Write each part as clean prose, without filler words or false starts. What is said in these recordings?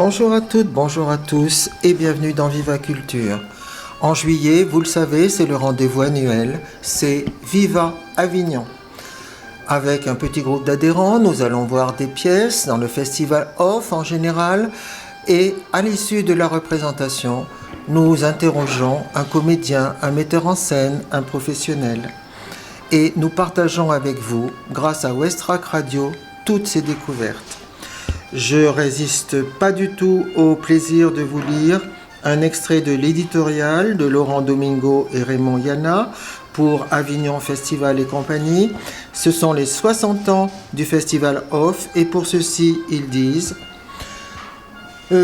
Bonjour à toutes, bonjour à tous et bienvenue dans Viva Culture. En juillet, vous le savez, c'est le rendez-vous annuel, c'est Viva Avignon. Avec un petit groupe d'adhérents, nous allons voir des pièces dans le festival Off en général et à l'issue de la représentation, nous interrogeons un comédien, un metteur en scène, un professionnel. Et nous partageons avec vous, grâce à Westrack Radio, toutes ces découvertes. Je résiste pas du tout au plaisir de vous lire un extrait de l'éditorial de Laurent Domingo et Raymond Yana pour Avignon Festival et compagnie. Ce sont les 60 ans du Festival Off et pour ceci, ils disent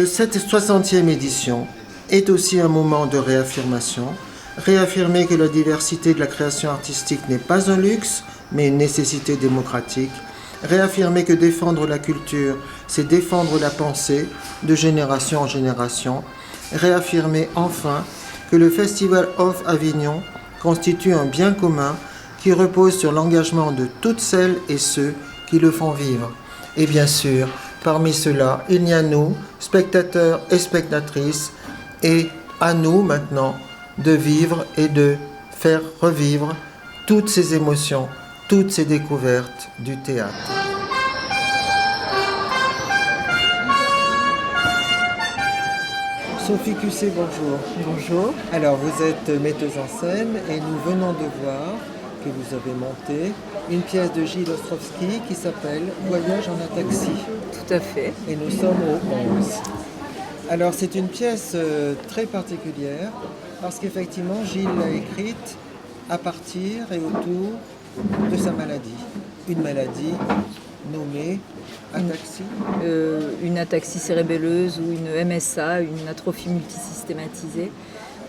cette 60e édition est aussi un moment de réaffirmation. Réaffirmer que la diversité de la création artistique n'est pas un luxe, mais une nécessité démocratique. Réaffirmer que défendre la culture, c'est défendre la pensée de génération en génération. Réaffirmer enfin que le Festival Off Avignon constitue un bien commun qui repose sur l'engagement de toutes celles et ceux qui le font vivre. Et bien sûr, parmi ceux-là, il y a nous, spectateurs et spectatrices, et à nous maintenant de vivre et de faire revivre toutes ces émotions, toutes ces découvertes du théâtre. Sophie Cusset, bonjour. Bonjour. Alors, vous êtes metteuse en scène et nous venons de voir que vous avez monté une pièce de Gilles Ostrovsky qui s'appelle Voyage en un taxi. Tout à fait. Et nous sommes au 11. Alors, c'est une pièce très particulière parce qu'effectivement, Gilles l'a écrite à partir et autour de sa maladie. Une maladie nommée ataxie. Une ataxie cérébelleuse ou une MSA, une atrophie multisystématisée.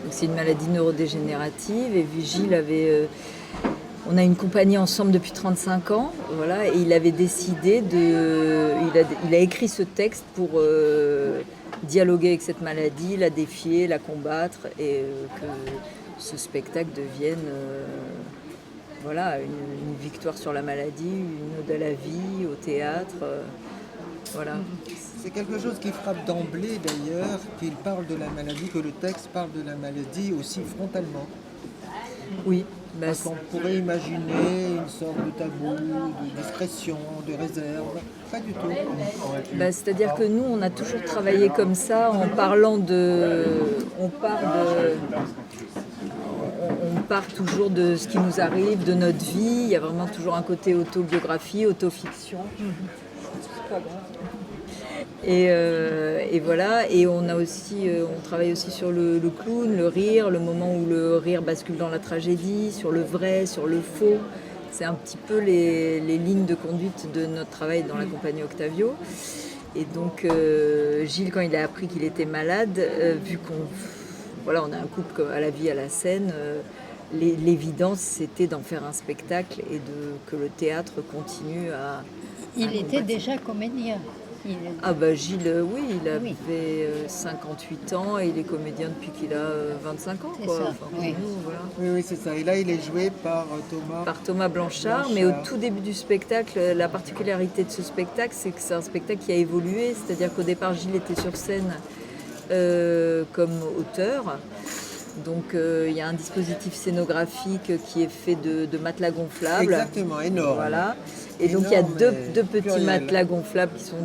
Donc, c'est une maladie neurodégénérative et Gilles avait... on a une compagnie ensemble depuis 35 ans, voilà, et il avait décidé il a écrit ce texte pour dialoguer avec cette maladie, la défier, la combattre et que ce spectacle devienne une victoire sur la maladie, une ode à la vie, au théâtre. Voilà. C'est quelque chose qui frappe d'emblée d'ailleurs, qu'il parle de la maladie, que le texte parle de la maladie aussi frontalement. Oui. Parce qu'on pourrait imaginer une sorte de tabou, de discrétion, de réserve. Pas du tout. C'est-à-dire que nous, on a toujours travaillé comme ça, en parlant on part toujours de ce qui nous arrive, de notre vie. Il y a vraiment toujours un côté autobiographie, autofiction. Et voilà, et on travaille aussi sur le clown, le rire, le moment où le rire bascule dans la tragédie, sur le vrai, sur le faux. C'est un petit peu les lignes de conduite de notre travail dans la compagnie Octavio. Et donc Gilles, quand il a appris qu'il était malade, vu on a un couple à la vie, à la scène, l'évidence c'était d'en faire un spectacle et que le théâtre continue à... Il était déjà comédien. Gilles, oui, il avait 58 ans et il est comédien depuis qu'il a 25 ans. C'est quoi. ça, Enfin, oui. nous, voilà. Oui, c'est ça. Et là, il est joué par Thomas Blanchard, mais au tout début du spectacle, la particularité de ce spectacle, c'est que c'est un spectacle qui a évolué, c'est-à-dire qu'au départ, Gilles était sur scène comme auteur. Donc il y a un dispositif scénographique qui est fait de matelas gonflables. Exactement, énorme. Voilà. Et donc il y a deux petits matelas gonflables qui sont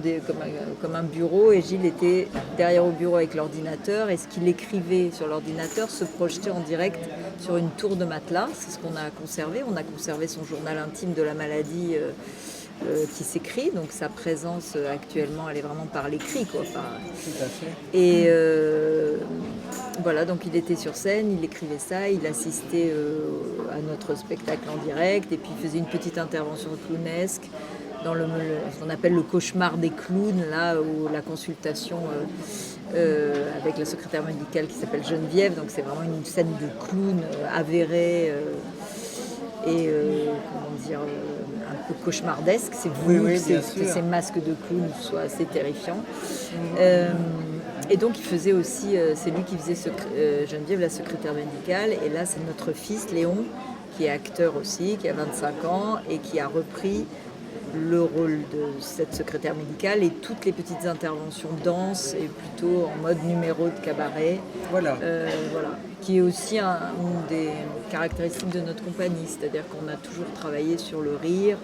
comme un bureau, et Gilles était derrière au bureau avec l'ordinateur, et ce qu'il écrivait sur l'ordinateur se projetait en direct sur une tour de matelas. C'est ce qu'on a conservé. On a conservé son journal intime de la maladie qui s'écrit, donc sa présence actuellement elle est vraiment par l'écrit, quoi. Tout à fait. Et voilà, donc il était sur scène, il écrivait ça, il assistait à notre spectacle en direct, et puis il faisait une petite intervention clownesque dans ce qu'on appelle le cauchemar des clowns, là où la consultation avec la secrétaire médicale qui s'appelle Geneviève, donc c'est vraiment une scène de clown avérée et un peu cauchemardesque. C'est voulu que ces masques de clown soient assez terrifiants. Et donc il faisait aussi, c'est lui qui faisait Geneviève, la secrétaire médicale, et là c'est notre fils Léon, qui est acteur aussi, qui a 25 ans et qui a repris le rôle de cette secrétaire médicale, et toutes les petites interventions danse et plutôt en mode numéro de cabaret. Voilà. Voilà, qui est aussi une des caractéristiques de notre compagnie, c'est-à-dire qu'on a toujours travaillé sur le rire,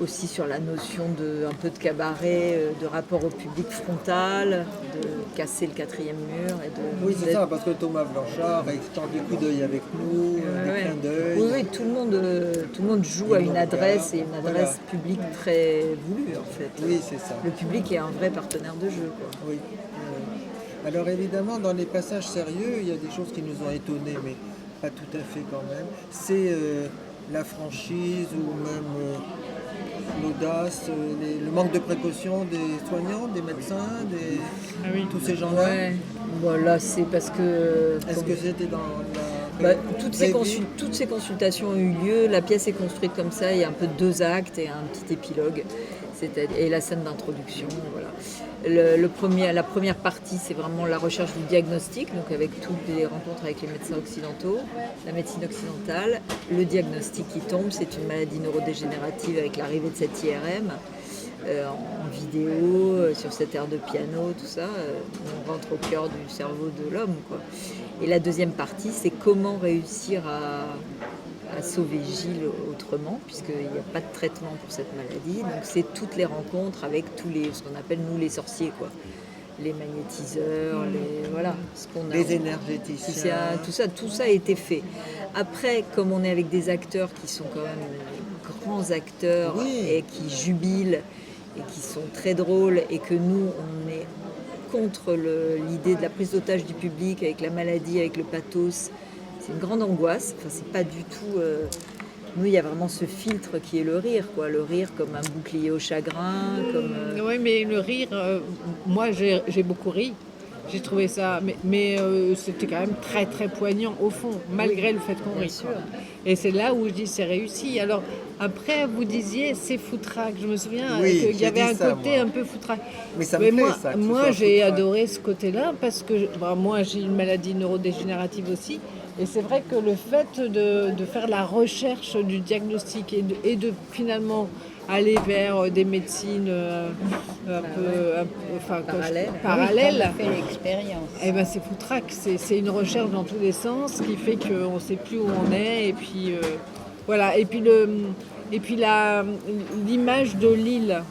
aussi sur la notion un peu de cabaret, de rapport au public frontal, de casser le quatrième mur. Oui, c'est ça, parce que Thomas Blanchard extend des coups d'œil avec nous, des clins d'œil. Oui, tout le monde joue à une adresse, et une adresse publique très voulue en fait. Oui, c'est ça. Le public est un vrai partenaire de jeu, quoi. Oui. Alors évidemment, dans les passages sérieux, il y a des choses qui nous ont étonnés, mais pas tout à fait quand même. C'est la franchise ou même l'audace, le manque de précaution des soignants, des médecins, tous ces gens-là. Ouais. Voilà, c'est parce que... Est-ce que c'était dans la... toutes ces consultations ont eu lieu. La pièce est construite comme ça. Il y a un peu 2 actes et un petit épilogue. Et la scène d'introduction. Voilà. La première partie, c'est vraiment la recherche du diagnostic, donc avec toutes les rencontres avec les médecins occidentaux, la médecine occidentale. Le diagnostic qui tombe, c'est une maladie neurodégénérative avec l'arrivée de cette IRM. En vidéo, sur cette aire de piano, tout ça, on rentre au cœur du cerveau de l'homme, quoi. Et la deuxième partie, c'est comment réussir à sauver Gilles autrement, puisqu'il n'y a pas de traitement pour cette maladie. Donc c'est toutes les rencontres avec ce qu'on appelle nous les sorciers, quoi. Les magnétiseurs, les énergéticiens. Tout ça a été fait. Après, comme on est avec des acteurs qui sont quand même grands acteurs, et qui jubilent et qui sont très drôles, et que nous, on est contre l'idée de la prise d'otage du public avec la maladie, avec le pathos. C'est une grande angoisse. Enfin, c'est pas du tout... Nous, il y a vraiment ce filtre qui est le rire, quoi. Le rire comme un bouclier au chagrin, comme... Oui, mais le rire, moi, j'ai beaucoup ri. J'ai trouvé ça, mais c'était quand même très très poignant au fond, malgré le fait qu'on rit. Et c'est là où je dis c'est réussi. Alors après, vous disiez c'est foutraque. Je me souviens qu'il y avait un côté un peu foutraque. Mais ça me plaît, ça. Moi, j'ai adoré ce côté-là parce que moi, j'ai une maladie neurodégénérative aussi. Et c'est vrai que le fait de faire la recherche du diagnostic et de finalement aller vers des médecines parallèles. On a fait l'expérience. Eh ben c'est foutraque, c'est une recherche dans tous les sens qui fait qu'on ne sait plus où on est. Et puis voilà. Et puis l'image de l'île,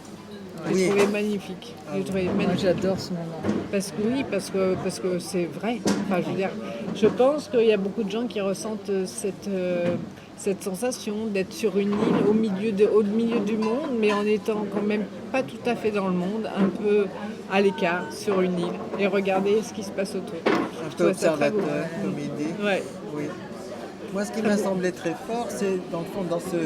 j'ai trouvé magnifique. Moi, j'adore ce moment. Parce que c'est vrai. Enfin, je veux dire, je pense qu'il y a beaucoup de gens qui ressentent cette sensation d'être sur une île au milieu du monde, mais en étant quand même pas tout à fait dans le monde, un peu à l'écart sur une île et regarder ce qui se passe autour. Un peu observateur, comme idée. Ouais. Oui. Moi, ce qui m'a semblé très fort, c'est dans le fond, dans cette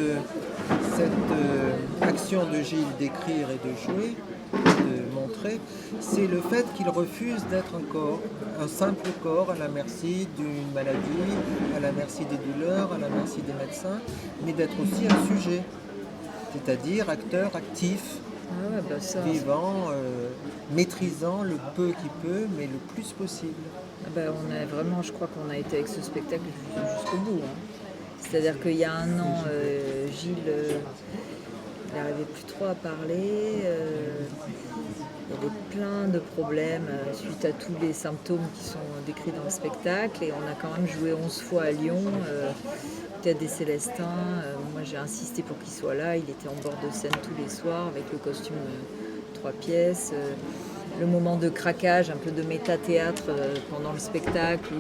action de Gilles d'écrire et de jouer, de montrer, c'est le fait qu'il refuse d'être un corps, un simple corps à la merci d'une maladie, à la merci des douleurs, à la merci des médecins, mais d'être aussi un sujet, c'est-à-dire acteur actif, vivant, maîtrisant le peu qu'il peut, mais le plus possible. On a vraiment, je crois qu'on a été avec ce spectacle jusqu'au bout. C'est-à-dire qu'il y a un an, Gilles, il n'arrivait plus trop à parler. Il y avait plein de problèmes suite à tous les symptômes qui sont décrits dans le spectacle. Et on a quand même joué 11 fois à Lyon, Théâtre des Célestins. Moi, j'ai insisté pour qu'il soit là. Il était en bord de scène tous les soirs avec le costume 3 pièces. Le moment de craquage, un peu de méta-théâtre pendant le spectacle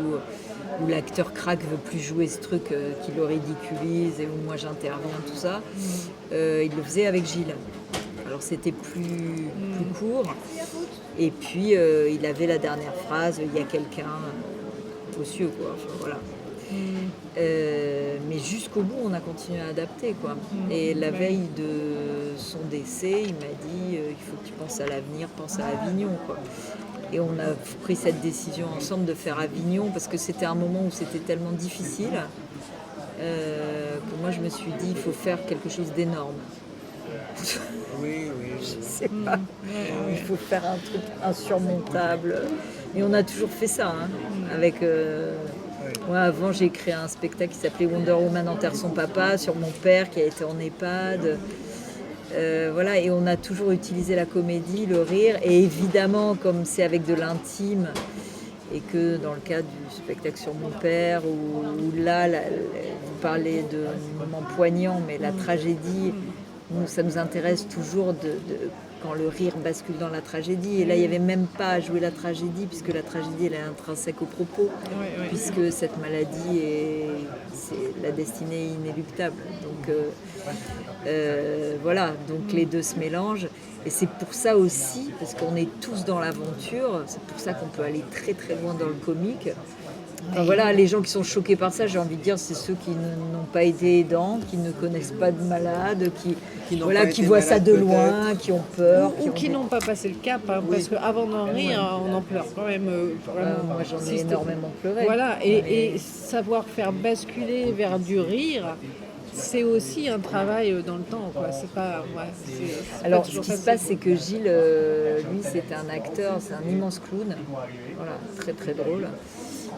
où l'acteur craque, veut plus jouer ce truc qui le ridiculise et où moi j'interviens, tout ça. Il le faisait avec Gilles. Alors c'était plus court. Et puis il avait la dernière phrase, il y a quelqu'un aux cieux, quoi. Enfin, voilà. Mais jusqu'au bout, on a continué à adapter, quoi. Et la veille de son décès, il m'a dit il faut que tu penses à l'avenir, pense à Avignon, quoi. Et on a pris cette décision ensemble de faire Avignon parce que c'était un moment où c'était tellement difficile que moi je me suis dit il faut faire quelque chose d'énorme. Oui. Je sais pas. Il faut faire un truc insurmontable. Et on a toujours fait ça, avec... Moi, avant, j'ai créé un spectacle qui s'appelait Wonder Woman enterre son papa sur mon père qui a été en EHPAD. Voilà, et on a toujours utilisé la comédie, le rire, et évidemment, comme c'est avec de l'intime, et que dans le cas du spectacle sur mon père, où là, vous parlez de moments poignants, mais la tragédie, ça nous intéresse toujours quand le rire bascule dans la tragédie. Et là, il n'y avait même pas à jouer la tragédie, puisque la tragédie, elle est intrinsèque au propos, puisque cette maladie c'est la destinée inéluctable. Donc voilà, donc les deux se mélangent. Et c'est pour ça aussi, parce qu'on est tous dans l'aventure, c'est pour ça qu'on peut aller très très loin dans le comique. Enfin, voilà, les gens qui sont choqués par ça, j'ai envie de dire, c'est ceux qui n'ont pas été aidants, qui ne connaissent pas de malades, qui voient ça de loin, qui ont peur. Ou qui n'ont pas passé le cap, hein, parce qu'avant d'en rire, on en pleure quand même. Vraiment. Moi, j'en ai énormément pleuré. Voilà, et savoir faire basculer vers du rire, c'est aussi un travail dans le temps, quoi. C'est pas. Alors, ce qui se passe, c'est que Gilles, lui, c'est un acteur, c'est un immense clown. Voilà, très très drôle.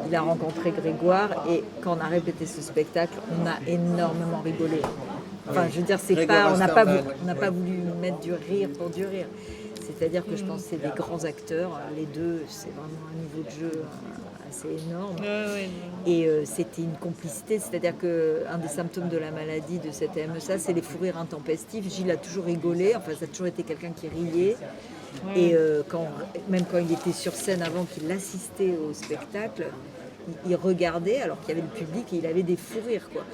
Il a rencontré Grégoire et quand on a répété ce spectacle, on a énormément rigolé. Enfin, je veux dire, on n'a pas voulu mettre du rire pour du rire. C'est-à-dire que je pense que c'est des grands acteurs. Les deux, c'est vraiment un niveau de jeu assez énorme. Et c'était une complicité. C'est-à-dire qu'un des symptômes de la maladie de cette MSA, c'est les fous rires intempestifs. Gilles a toujours rigolé. Enfin, ça a toujours été quelqu'un qui riait. Et même quand il était sur scène, avant qu'il assistait au spectacle, il regardait alors qu'il y avait le public et il avait des fous rires, quoi.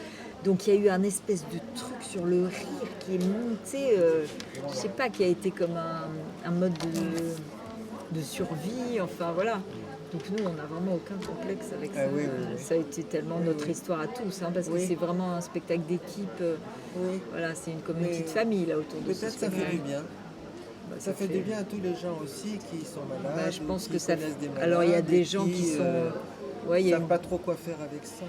Donc il y a eu un espèce de truc sur le rire qui est monté, je sais pas, qui a été comme un mode de survie, enfin voilà. Donc nous, on n'a vraiment aucun complexe avec ça. Ça a été tellement notre histoire à tous, hein, parce que c'est vraiment un spectacle d'équipe. Voilà, c'est une communauté de famille là autour de ce spectacle. Peut-être ça fait du bien. Ça fait du bien à tous les gens aussi qui sont malades. Je pense que ça fait. Alors il y a des gens qui sont. Ils ne savent pas trop quoi faire avec ça.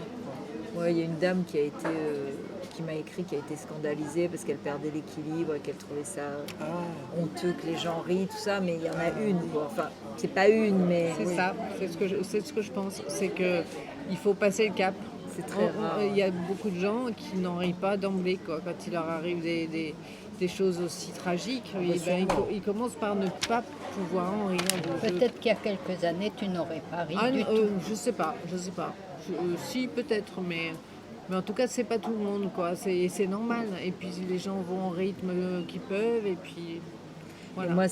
Il y a une dame qui m'a écrit, qui a été scandalisée parce qu'elle perdait l'équilibre et qu'elle trouvait ça honteux que les gens rient, tout ça, mais il y en a une, quoi. Enfin, c'est pas une, mais... C'est ça, c'est ce que je pense, c'est qu'il faut passer le cap. C'est très rare. Il y a beaucoup de gens qui n'en rient pas d'emblée, quoi, quand il leur arrive des choses aussi tragiques. Ils commencent par ne pas pouvoir en rire. Peut-être qu'il y a quelques années, tu n'aurais pas ri du tout. Je sais pas. Si, peut-être, mais en tout cas, c'est pas tout le monde, quoi. C'est normal. Et puis, les gens vont au rythme qu'ils peuvent, et puis... Voilà. Et moi,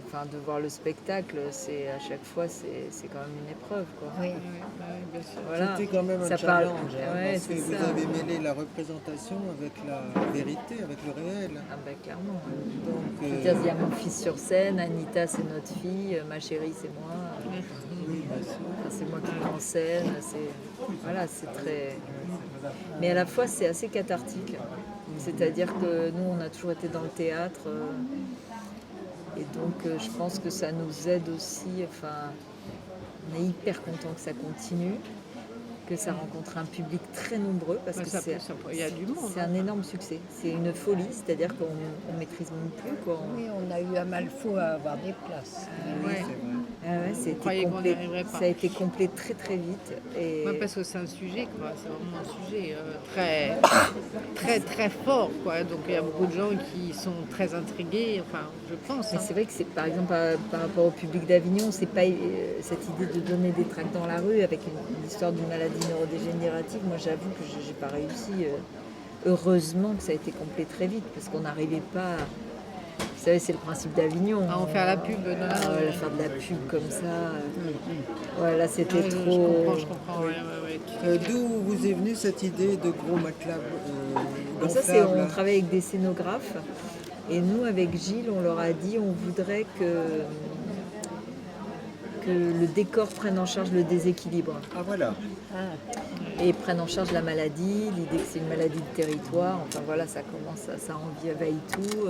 enfin, de voir le spectacle, c'est à chaque fois, c'est quand même une épreuve, quoi. Oui. Bien sûr. Voilà. C'était quand même un challenge, parce que vous avez mêlé la représentation avec la vérité, avec le réel. Ah ben clairement. Donc, il y a mon fils sur scène, Anita, c'est notre fille, ma chérie, c'est moi. Oui, bien sûr. C'est moi qui mets en scène. Voilà, c'est très... Mais à la fois, c'est assez cathartique. C'est-à-dire que nous, on a toujours été dans le théâtre. Et donc, je pense que ça nous aide aussi. Enfin, on est hyper content que ça continue, que ça rencontre un public très nombreux, parce que il y a du monde. C'est un énorme succès. C'est une folie, c'est-à-dire qu'on ne maîtrise même plus, quoi. Oui, on a eu un mal fou à avoir des places. Ça a été complet très très vite. Et... parce que c'est un sujet, quoi. C'est vraiment un sujet très très fort, quoi. Donc il y a beaucoup de gens qui sont très intrigués. Enfin, je pense. Mais c'est vrai que c'est, par exemple, par rapport au public d'Avignon, c'est pas cette idée de donner des tracts dans la rue avec une histoire d'une maladie neurodégénérative. Moi, j'avoue que j'ai pas réussi. Heureusement que ça a été complet très vite, parce qu'on n'arrivait pas. Vous savez, c'est le principe d'Avignon. En faire la pub, faire de la pub comme ça. Là, c'était trop. Je comprends. D'où vous est venue cette idée de gros matelas gonflables? On travaille avec des scénographes. Et nous, avec Gilles, on leur a dit on voudrait que le décor prenne en charge le déséquilibre. Ah voilà. Et prenne en charge la maladie, l'idée que c'est une maladie de territoire. Enfin voilà, ça envahit tout.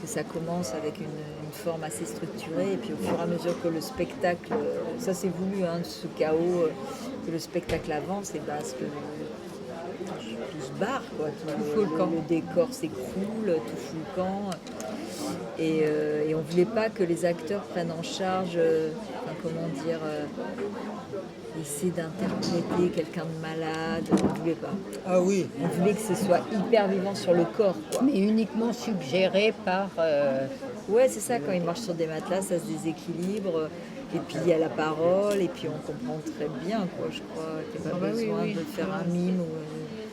Que ça commence avec une forme assez structurée, et puis au fur et à mesure que le spectacle, ça c'est voulu, ce chaos, que le spectacle avance, et que tout se barre, quoi. Le décor s'écroule, tout fout le camp. Et on ne voulait pas que les acteurs prennent en charge, essayer d'interpréter quelqu'un de malade. On ne voulait pas. Ah oui, On voulait que ce soit hyper vivant sur le corps, quoi. Mais uniquement suggéré par... Ouais, c'est ça, quand il marche sur des matelas, ça se déséquilibre. Et puis il y a la parole, et puis on comprend très bien, quoi, je crois, qu'il n'y a pas Ah bah oui, besoin oui. de faire un mime.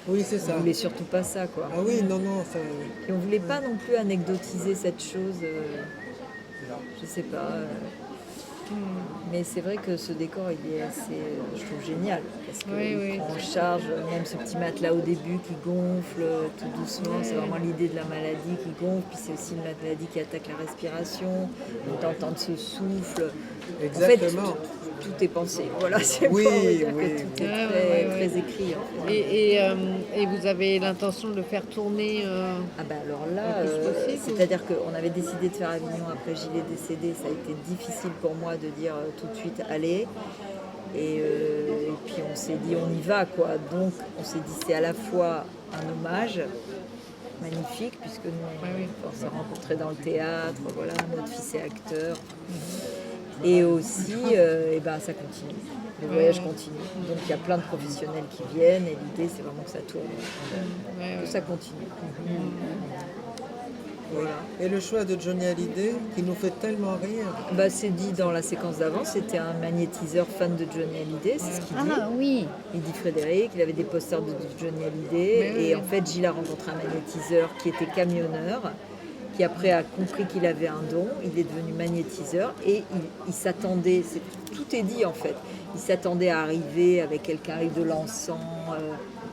oui, c'est On ça. voulait surtout pas ça, quoi. Ah oui, non, non, ça... Et on voulait pas non plus anecdotiser cette chose, je sais pas. Mais c'est vrai que ce décor, il est assez, je trouve, génial. Parce qu'il Oui, prend en charge même ce petit matelas au début qui gonfle tout doucement. C'est vraiment l'idée de la maladie qui gonfle. Puis c'est aussi une maladie qui attaque la respiration. On t'entend ce souffle. Exactement. En fait, tout est pensé. Voilà, c'est Oui, pour dire oui. que tout est Ouais, très, ouais, ouais. très écrit. En fait. Et vous avez l'intention de le faire tourner Ah bah alors là, Le plus possible, c'est-à-dire qu'on avait décidé de faire Avignon après Gilles est décédé. Ça a été difficile pour moi de dire tout de suite allez. Et puis on s'est dit on y va, quoi. Donc on s'est dit c'est à la fois un hommage magnifique puisque nous on s'est rencontrés dans le théâtre, voilà, notre fils est acteur. Et aussi et ben, ça continue. Le voyage continue. Donc il y a plein de professionnels qui viennent et l'idée c'est vraiment que ça tourne. Que ça continue. Voilà. Et le choix de Johnny Hallyday, qui nous fait tellement rire. Bah, c'est dit dans la séquence d'avant, c'était un magnétiseur fan de Johnny Hallyday, c'est ce qu'il dit. Ah oui, Il dit Frédéric, il avait des posters de Johnny Hallyday. Mais Et oui. en fait, Gilles a rencontré un magnétiseur qui était camionneur, qui après a compris qu'il avait un don. Il est devenu magnétiseur et il s'attendait, tout est dit en fait, il s'attendait à arriver avec quelqu'un avec de l'encens,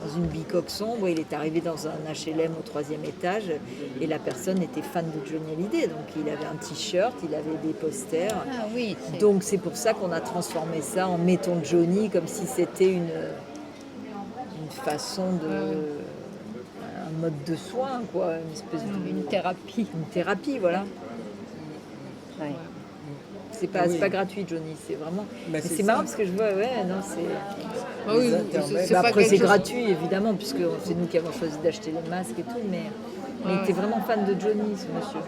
dans une bicoque sombre. Il est arrivé dans un HLM au 3e étage et la personne était fan de Johnny Hallyday. Donc il avait un t-shirt, il avait des posters. ah oui. Donc c'est pour ça qu'on a transformé ça en mettons Johnny comme si c'était une façon de... un mode de soin, quoi, une espèce de... Une thérapie. Une thérapie, voilà. Ouais. C'est pas, Ah oui. c'est pas gratuit, Johnny, c'est vraiment... Bah, Mais c'est c'est ça. marrant parce que je vois, ouais, non, c'est... Ah oui, intermèdes. c'est Bah, pas après, quelque c'est chose- gratuit, évidemment, puisque c'est nous qui avons choisi d'acheter les masques et tout, mais il était vraiment fan de Johnny, ce monsieur.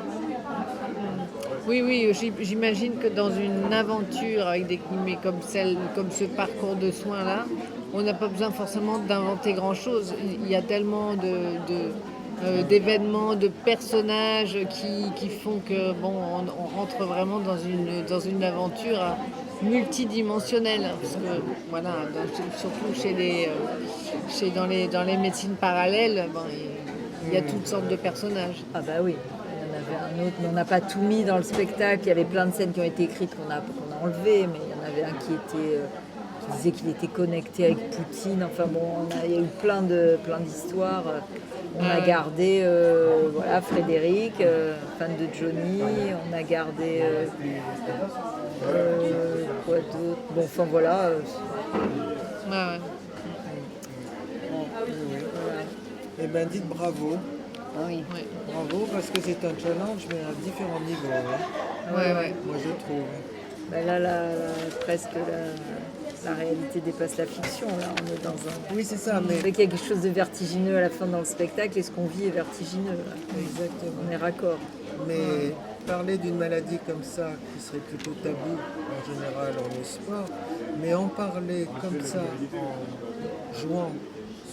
Oui, oui, j'imagine que dans une aventure avec des guillemets comme ce parcours de soins là, on n'a pas besoin forcément d'inventer grand chose. Il y a tellement d'événements, de personnages qui font que bon, on rentre vraiment dans une aventure multidimensionnelle. Parce que voilà, surtout dans les médecines parallèles, bon, il y a toutes sortes de personnages. Ah bah oui, il y en avait un autre, mais on n'a pas tout mis dans le spectacle. Il y avait plein de scènes qui ont été écrites qu'on a enlevées, mais il y en avait un qui disait qu'il était connecté avec Poutine. Enfin bon, il y a eu plein d'histoires. On a gardé voilà, Frédéric, fan de Johnny. On a gardé quoi d'autre. Bon, enfin voilà. Ouais, ouais. Eh bien, dites bravo. Oui. Ouais. Bravo, parce que c'est un challenge, mais à différents niveaux. Hein. Ouais, ouais. Moi, je trouve. Bah là, presque la réalité dépasse la fiction. Là, on est dans un... Oui, c'est ça, C'est mais... vrai qu'il y a quelque chose de vertigineux à la fin dans le spectacle et ce qu'on vit est vertigineux. Là. Exactement. On est raccord. Mais parler d'une maladie comme ça, qui serait plutôt tabou en général en le sport, mais en parler comme ça, en jouant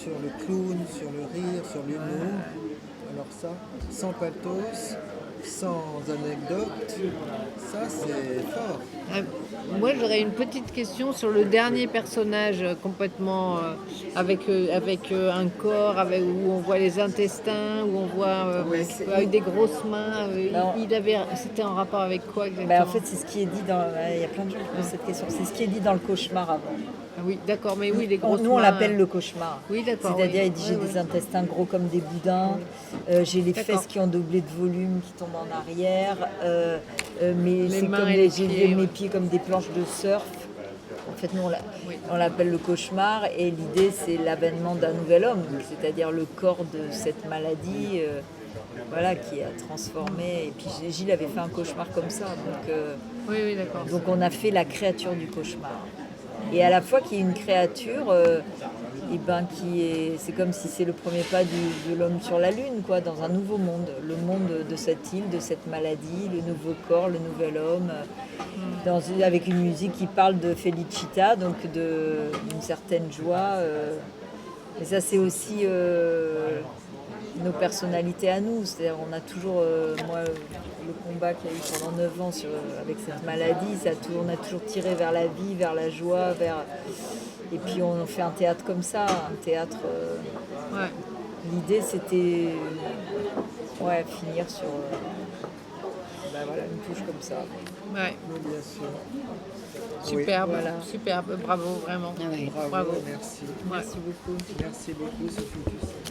sur le clown, sur le rire, sur l'humour, alors ça, sans pathos, sans anecdote, ça c'est fort. Moi, j'aurais une petite question sur le dernier personnage complètement avec un corps où on voit les intestins, où on voit Ouais, c'est- avec des grosses mains. Non. C'était en rapport avec quoi exactement? Bah, en fait, c'est ce qui est dit dans... Il y a plein de gens qui posent cette question. C'est ce qui est dit dans le cauchemar avant. Ah oui, d'accord, mais oui, les grosses Nous, on mains. l'appelle le cauchemar. Oui, d'accord. C'est-à-dire, oui. il dit j'ai Ouais, des ouais. intestins gros comme des boudins, j'ai les D'accord. fesses qui ont doublé de volume, qui tombent en arrière, mais Les c'est mains comme et les j'ai pieds, mes ouais. pieds comme des planches de surf. En fait, nous, Oui. on l'appelle le cauchemar et l'idée, c'est l'avènement d'un nouvel homme, c'est-à-dire le corps de cette maladie voilà, qui a transformé. Et puis Gilles avait fait un cauchemar comme ça, Oui, d'accord. donc on a fait la créature du cauchemar. Et à la fois qu'il y ait une créature et ben c'est comme si c'est le premier pas de l'homme sur la Lune, quoi, dans un nouveau monde, le monde de cette île, de cette maladie, le nouveau corps, le nouvel homme, avec une musique qui parle de Felicita, donc d'une certaine joie. Mais ça, c'est aussi nos personnalités à nous. C'est-à-dire, on a toujours, moi, le combat qu'il y a eu pendant 9 ans avec cette maladie, on a toujours tiré vers la vie, vers la joie, et puis on fait un théâtre comme ça, un théâtre. L'idée, c'était finir sur une touche comme ça. Ouais. Oui, bien sûr. Superbe, Voilà. superbe, bravo, vraiment. Ah oui. Bravo, Bravo. merci. Merci beaucoup. Merci beaucoup, Sophie Cusset.